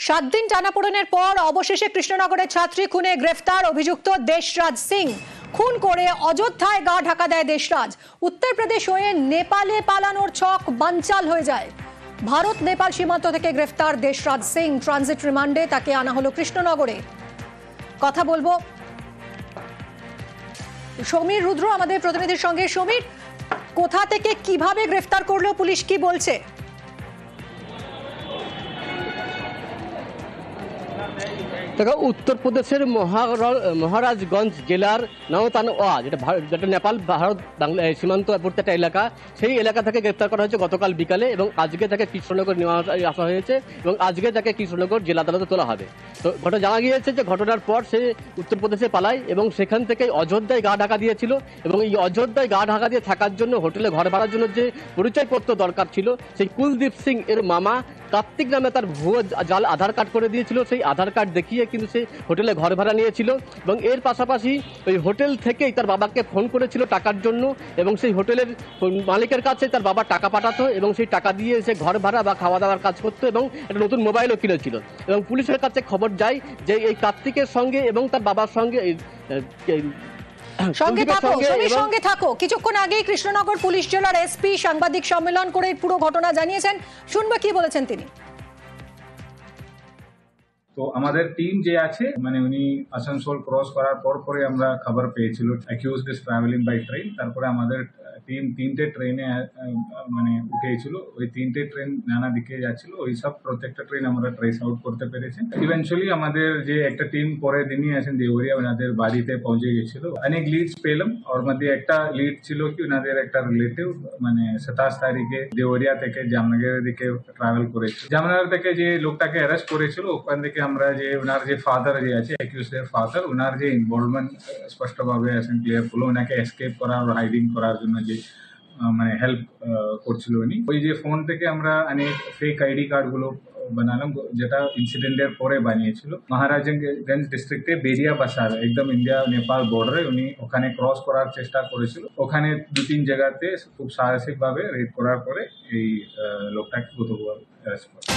7 দিন টানাপোড়েনের পর অবশেষে কৃষ্ণনগরের ছাত্রী খুনে গ্রেফতার অভিযুক্ত দেশরাজ সিং। খুন করে অযোধ্যায় গা ঢাকা দেয় দেশরাজ। উত্তরপ্রদেশ হয়ে নেপালে পালানোর ছক বানচাল হয়ে যায়। ভারত নেপাল সীমান্ত থেকে গ্রেফতার দেশরাজ সিং। ট্রানজিট রিমান্ডে তাকে আনা হলো কৃষ্ণনগরে। কথা বলবো সমীর রুদ্র আমাদের প্রতিনিধির সঙ্গে। সমীর, কোথা থেকে কিভাবে গ্রেফতার করলো পুলিশ, কি বলছে? দেখো, উত্তরপ্রদেশের মহারাজগঞ্জ জেলার নওতানওয়া, যেটা নেপাল ভারত বাংলা সীমান্তবর্তী একটা এলাকা, সেই এলাকা থেকে গ্রেপ্তার করা হয়েছে গতকাল বিকালে এবং আজকে তাকে কৃষ্ণনগর নেওয়া আসা হয়েছে এবং আজকে তাকে কৃষ্ণনগর জেলা আদালতে তোলা হবে। তো ঘটনা জানা গিয়েছে যে ঘটনার পর সে উত্তরপ্রদেশে পালায় এবং সেখান থেকে অযোধ্যায় গা ঢাকা দিয়েছিল এবং এই অযোধ্যায় গা ঢাকা দিয়ে থাকার জন্য হোটেলে ঘর ভাড়ার জন্য যে পরিচয়পত্র দরকার ছিল, সেই কুলদীপ সিং এর মামা কার্তিক নামে তার ভুয়ো জাল আধার কার্ড করে দিয়েছিল। সেই আধার কার্ড দেখিয়ে কিন্তু সে হোটেলে ঘর ভাড়া নিয়েছিল এবং এর পাশাপাশি ওই হোটেল থেকেই তার বাবাকে ফোন করেছিল টাকার জন্য এবং সেই হোটেলের মালিকের কাছে তার বাবা টাকা পাঠাতো এবং সেই টাকা দিয়ে সে ঘর ভাড়া বা খাওয়া দাওয়ার কাজ করতো এবং একটা নতুন মোবাইলও কিনেছিল। এবং পুলিশের কাছে খবর যায় যে এই কার্তিকের সঙ্গে এবং তার বাবার সঙ্গে সঙ্গে থাকো। কিছুক্ষণ আগেই কৃষ্ণনগর পুলিশ জেলার এসপি সাংবাদিক সম্মেলন করে পুরো ঘটনা জানিয়েছেন। শুনবো কি বলেছেন তিনি। তো আমাদের টিম যে আছে উনি আসানসোল ক্রস করার পরে আমরা খবর পেয়েছিল accused is travelling by train. তারপরে আমাদের টিম 3টে ট্রেনে উঠেছিল। ওই 3টে ট্রেন নানা দিকে যাচ্ছিল। ওই সব প্রত্যেকটা ট্রেন আমরা ট্রেস আউট করতে পেরেছি। ইভেন্চুয়ালি আমাদের যে একটা টিম পরে দিনই আছেন দেওরিয়া, ওনাদের বাড়িতে পৌঁছে গেছিল। অনেক লিডস পেলাম। ওর মধ্যে একটা লিড ছিল কি ওনাদের একটা রিলেটিভ 27 তারিখে দেওরিয়া থেকে জামনগরের দিকে ট্রাভেল করেছিল। জামনগর থেকে যে লোকটাকে অ্যারেস্ট করেছিল ওখান থেকে আমরা যে ওনার যে ফাদার যে আছে অ্যাকিউজড ফাদার, ওনার যে ইনভলভমেন্ট স্পষ্টভাবে আছে ক্লিয়ার করলো। ওনাকে এসকেপ করার হাইডিং করার জন্য যে হেল্প করছিল উনি। ওই যে ফোন থেকে আমরা অনেক ফেক আইডি কার্ড গুলো বানালাম, যেটা ইনসিডেন্টের পরে বানিয়েছিল। মহারাজগঞ্জ ডিস্ট্রিক্টে বেরিয়া বাসার একদম ইন্ডিয়া নেপাল বর্ডারে উনি ওখানে ক্রস করার চেষ্টা করেছিল। ওখানে 2-3 জায়গাতে খুব সাহসিক ভাবে রেড করার পরে এই লোকটাকে গতকাল অ্যারেস্ট করে।